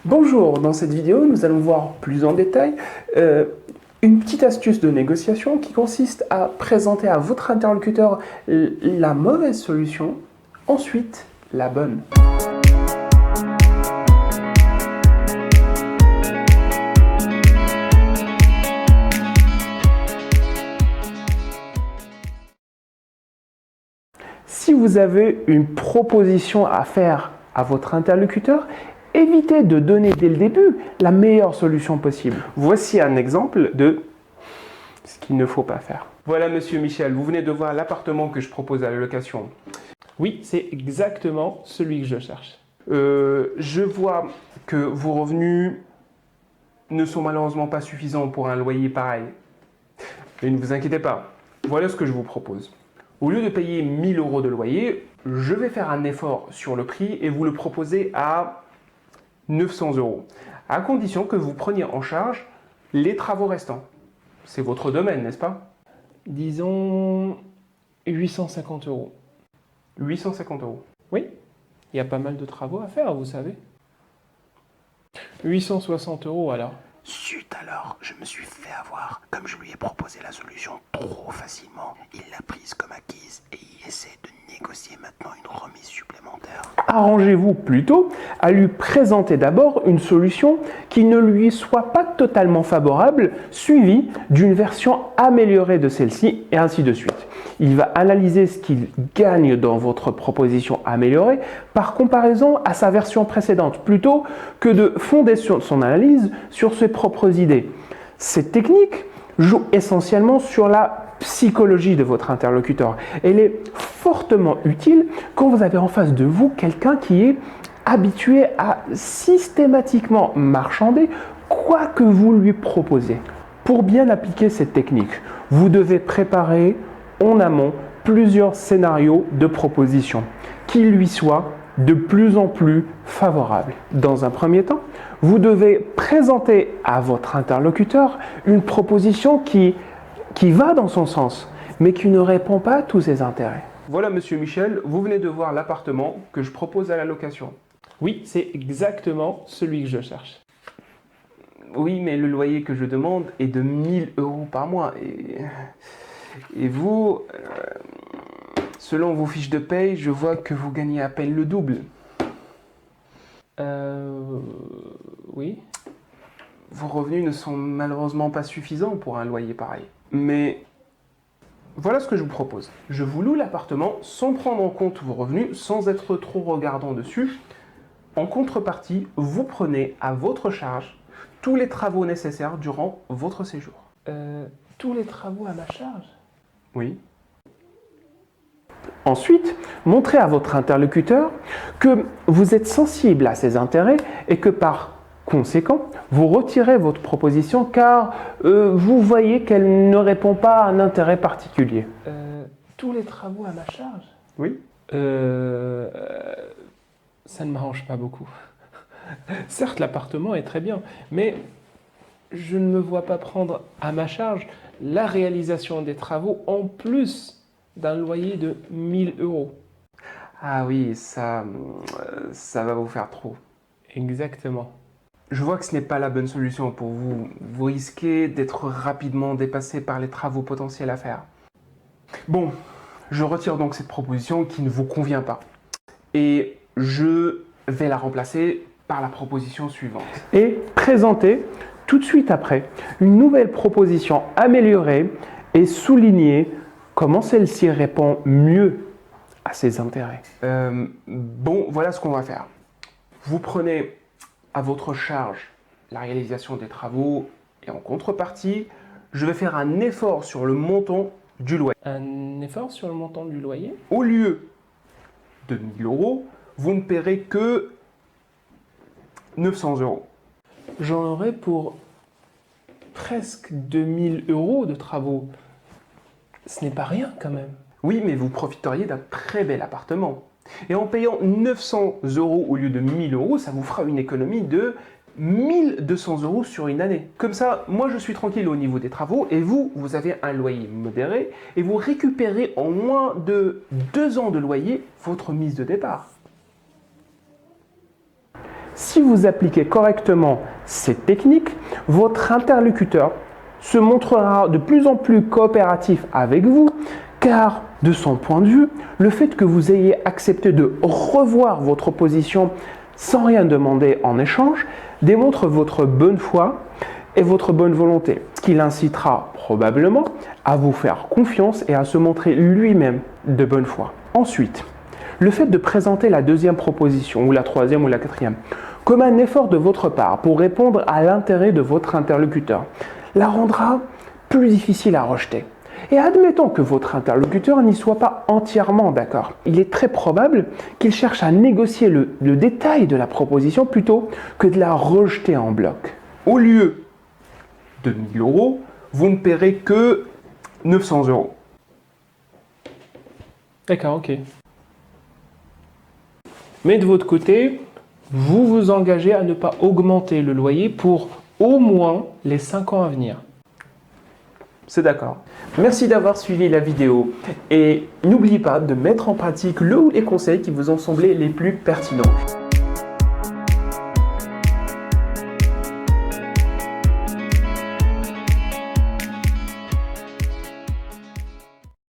Bonjour, dans cette vidéo, nous allons voir plus en détail une petite astuce de négociation qui consiste à présenter à votre interlocuteur la mauvaise solution, ensuite la bonne. Si vous avez une proposition à faire à votre interlocuteur, évitez de donner dès le début la meilleure solution possible. Voici un exemple de ce qu'il ne faut pas faire. Voilà, monsieur Michel, vous venez de voir l'appartement que je propose à la location. Oui, c'est exactement celui que je cherche. Je vois que vos revenus ne sont malheureusement pas suffisants pour un loyer pareil. Mais ne vous inquiétez pas, voilà ce que je vous propose. Au lieu de payer 1 000 € de loyer, je vais faire un effort sur le prix et vous le proposer à 900 €, à condition que vous preniez en charge les travaux restants. C'est votre domaine, n'est-ce pas? Disons 850 €. 850 €. Oui, il y a pas mal de travaux à faire, vous savez. 860 € alors. Chut alors, je me suis fait avoir. Comme je lui ai proposé la solution trop facilement, il l'a prise comme acquise et il essaie de négocier maintenant une remise supplémentaire. Arrangez-vous plutôt à lui présenter d'abord une solution qui ne lui soit pas totalement favorable, suivie d'une version améliorée de celle-ci, et ainsi de suite. Il va analyser ce qu'il gagne dans votre proposition améliorée par comparaison à sa version précédente, plutôt que de fonder son analyse sur ses propres idées. Cette technique joue essentiellement sur la psychologie de votre interlocuteur. Elle est fortement utile quand vous avez en face de vous quelqu'un qui est habitué à systématiquement marchander quoi que vous lui proposez. Pour bien appliquer cette technique, vous devez préparer en amont plusieurs scénarios de proposition qui lui soient de plus en plus favorables. Dans un premier temps, vous devez présenter à votre interlocuteur une proposition qui va dans son sens, mais qui ne répond pas à tous ses intérêts. Voilà, monsieur Michel, vous venez de voir l'appartement que je propose à la location. Oui, c'est exactement celui que je cherche. Oui, mais le loyer que je demande est de 1 000 € par mois. Et vous, selon vos fiches de paye, je vois que vous gagnez à peine le double. Oui. Vos revenus ne sont malheureusement pas suffisants pour un loyer pareil. Mais voilà ce que je vous propose. Je vous loue l'appartement sans prendre en compte vos revenus, sans être trop regardant dessus. En contrepartie, vous prenez à votre charge tous les travaux nécessaires durant votre séjour. Tous les travaux à ma charge? Oui. Ensuite, montrez à votre interlocuteur que vous êtes sensible à ses intérêts et que par conséquent, vous retirez votre proposition car vous voyez qu'elle ne répond pas à un intérêt particulier. Tous les travaux à ma charge? Oui. Ça ne m'arrange pas beaucoup. Certes, l'appartement est très bien, mais je ne me vois pas prendre à ma charge la réalisation des travaux en plus d'un loyer de 1 000 €. Ah oui, ça va vous faire trop. Exactement. Je vois que ce n'est pas la bonne solution pour vous. Vous risquez d'être rapidement dépassé par les travaux potentiels à faire. Bon, je retire donc cette proposition qui ne vous convient pas. Et je vais la remplacer par la proposition suivante. Et présenter tout de suite après une nouvelle proposition améliorée et souligner comment celle-ci répond mieux à ses intérêts. Bon, voilà ce qu'on va faire. Vous prenez à votre charge la réalisation des travaux et en contrepartie, je vais faire un effort sur le montant du loyer. Un effort sur le montant du loyer? Au lieu de 1 000 €, vous ne paierez que 900 €. J'en aurai pour presque 2 000 € de travaux. Ce n'est pas rien quand même. Oui, mais vous profiteriez d'un très bel appartement. Et en payant 900 € au lieu de 1 000 €, ça vous fera une économie de 1 200 € sur une année. Comme ça, moi je suis tranquille au niveau des travaux et vous avez un loyer modéré et vous récupérez en moins de 2 ans de loyer votre mise de départ. Si vous appliquez correctement cette technique, votre interlocuteur se montrera de plus en plus coopératif avec vous, car de son point de vue, le fait que vous ayez accepté de revoir votre position sans rien demander en échange démontre votre bonne foi et votre bonne volonté, ce qui l'incitera probablement à vous faire confiance et à se montrer lui-même de bonne foi. Ensuite, le fait de présenter la deuxième proposition, ou la troisième ou la quatrième, comme un effort de votre part pour répondre à l'intérêt de votre interlocuteur, la rendra plus difficile à rejeter. Et admettons que votre interlocuteur n'y soit pas entièrement d'accord. Il est très probable qu'il cherche à négocier le détail de la proposition plutôt que de la rejeter en bloc. Au lieu de 1 000 €, vous ne paierez que 900 €. D'accord, ok. Mais de votre côté, vous vous engagez à ne pas augmenter le loyer pour au moins les 5 ans à venir. C'est d'accord. Merci d'avoir suivi la vidéo et n'oubliez pas de mettre en pratique le ou les conseils qui vous ont semblé les plus pertinents.